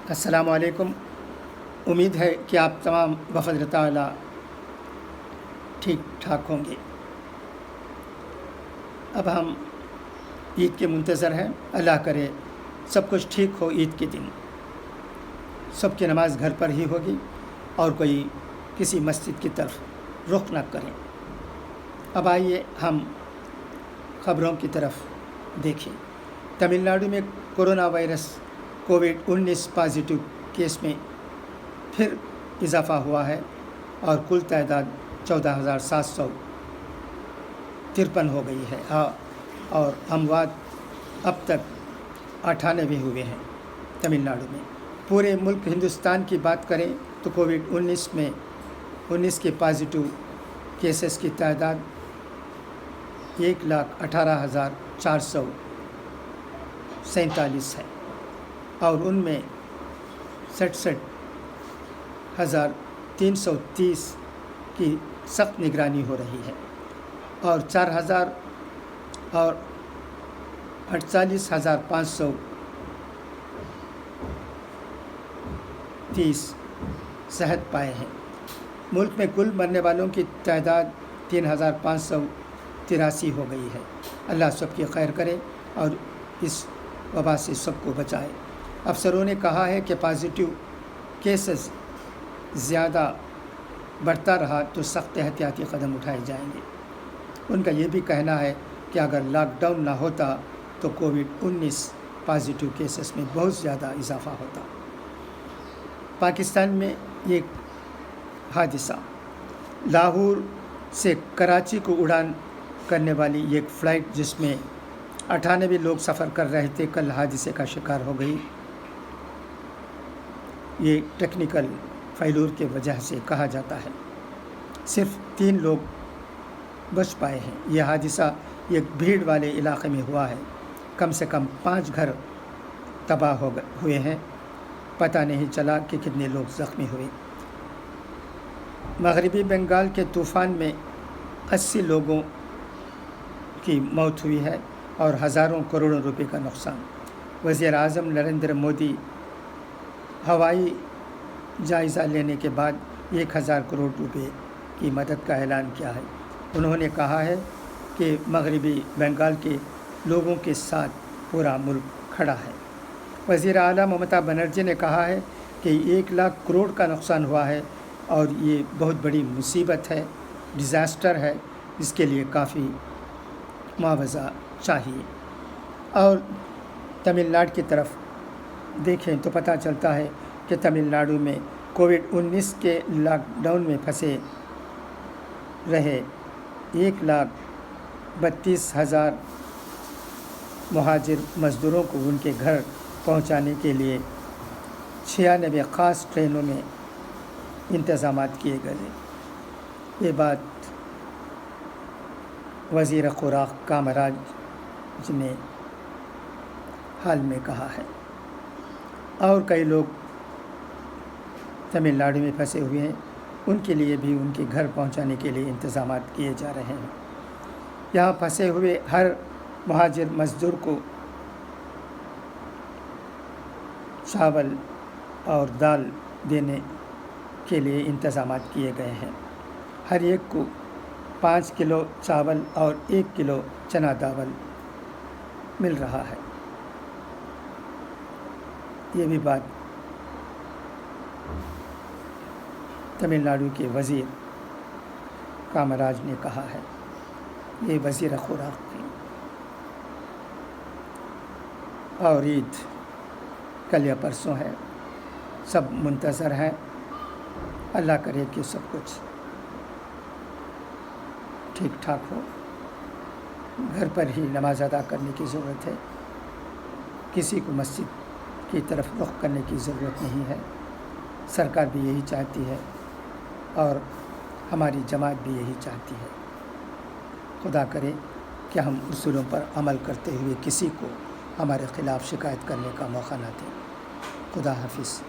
السلام علیکم۔ امید ہے کہ آپ تمام بفضل تعالی ٹھیک ٹھاک ہوں گے۔ اب ہم عید کے منتظر ہیں۔ اللہ کرے سب کچھ ٹھیک ہو۔ عید کے دن سب کی نماز گھر پر ہی ہوگی اور کوئی کسی مسجد کی طرف رخ نہ کریں۔ اب آئیے ہم خبروں کی طرف دیکھیں۔ تمل ناڈو میں corona virus COVID-19 positive case میں پھر اضافہ ہوا ہے اور کل تعداد 14,753 ہو گئی ہے اور اموات اب تک 98 ہوئے ہیں تمل ناڈو میں۔ پورے ملک ہندوستان کی بات کریں تو کووڈ-19 کے پازیٹیو کیسز کی تعداد 1,18,447 ہے اور ان میں 67,330 کی سخت نگرانی ہو رہی ہے اور 48,530 صحت پائے ہیں۔ ملک میں کل مرنے والوں کی تعداد 3,583 ہو گئی ہے۔ اللہ سب کی خیر کرے اور اس وبا سے سب کو بچائے۔ افسروں نے کہا ہے کہ پازیٹیو کیسز زیادہ بڑھتا رہا تو سخت احتیاطی قدم اٹھائے جائیں گے۔ ان کا یہ بھی کہنا ہے کہ اگر لاک ڈاؤن نہ ہوتا تو کووڈ-19 پازیٹیو کیسز میں بہت زیادہ اضافہ ہوتا۔ پاکستان میں ایک حادثہ۔ لاہور سے کراچی کو اڑان کرنے والی ایک فلائٹ جس میں 98 لوگ سفر کر رہے تھے کل حادثے کا شکار ہو گئی۔ یہ ٹیکنیکل فیلور کی وجہ سے کہا جاتا ہے۔ صرف 3 لوگ بچ پائے ہیں۔ یہ حادثہ ایک بھیڑ والے علاقے میں ہوا ہے۔ کم سے کم 5 گھر تباہ ہوئے ہیں۔ پتہ نہیں چلا کہ کتنے لوگ زخمی ہوئے۔ مغربی بنگال کے طوفان میں 80 لوگوں کی موت ہوئی ہے اور ہزاروں کروڑوں روپے کا نقصان۔ وزیر اعظم نریندر مودی ہوائی جائزہ لینے کے بعد 1,000 کروڑ روپے کی مدد کا اعلان کیا ہے۔ انہوں نے کہا ہے کہ مغربی بنگال کے لوگوں کے ساتھ پورا ملک کھڑا ہے۔ وزیر اعلیٰ ممتا بنرجی نے کہا ہے کہ 1,00,000 کروڑ کا نقصان ہوا ہے اور یہ بہت بڑی مصیبت ہے، ڈیزاسٹر ہے، اس کے لیے کافی معاوضہ چاہیے۔ اور تمل ناڈو کی طرف دیکھیں تو پتہ چلتا ہے کہ تمل ناڈو میں کووڈ-19 کے لاک ڈاؤن میں پھنسے رہے 1,32,000 مہاجر مزدوروں کو ان کے گھر پہنچانے کے لیے 96 خاص ٹرینوں میں انتظامات کیے گئے۔ یہ بات وزیر خوراک کامراج نے حال میں کہا ہے۔ اور کئی لوگ تمل ناڈو میں پھنسے ہوئے ہیں، ان کے لیے بھی ان کے گھر پہنچانے کے لیے انتظامات کیے جا رہے ہیں۔ یہاں پھنسے ہوئے ہر مہاجر مزدور کو چاول اور دال دینے کے لیے انتظامات کیے گئے ہیں۔ ہر ایک کو 5 کلو چاول اور 1 کلو چنا داول مل رہا ہے۔ یہ بھی بات تمل ناڈو کے وزیر کامراج نے کہا ہے۔ یہ وزیر خوراک تھی۔ اور عید کل یا پرسوں ہے، سب منتظر ہیں۔ اللہ کرے کہ سب کچھ ٹھیک ٹھاک ہو۔ گھر پر ہی نماز ادا کرنے کی ضرورت ہے۔ کسی کو مسجد کی طرف رخ کرنے کی ضرورت نہیں ہے۔ سرکار بھی یہی چاہتی ہے اور ہماری جماعت بھی یہی چاہتی ہے۔ خدا کرے کہ ہم اصولوں پر عمل کرتے ہوئے کسی کو ہمارے خلاف شکایت کرنے کا موقع نہ دیں۔ خدا حافظ۔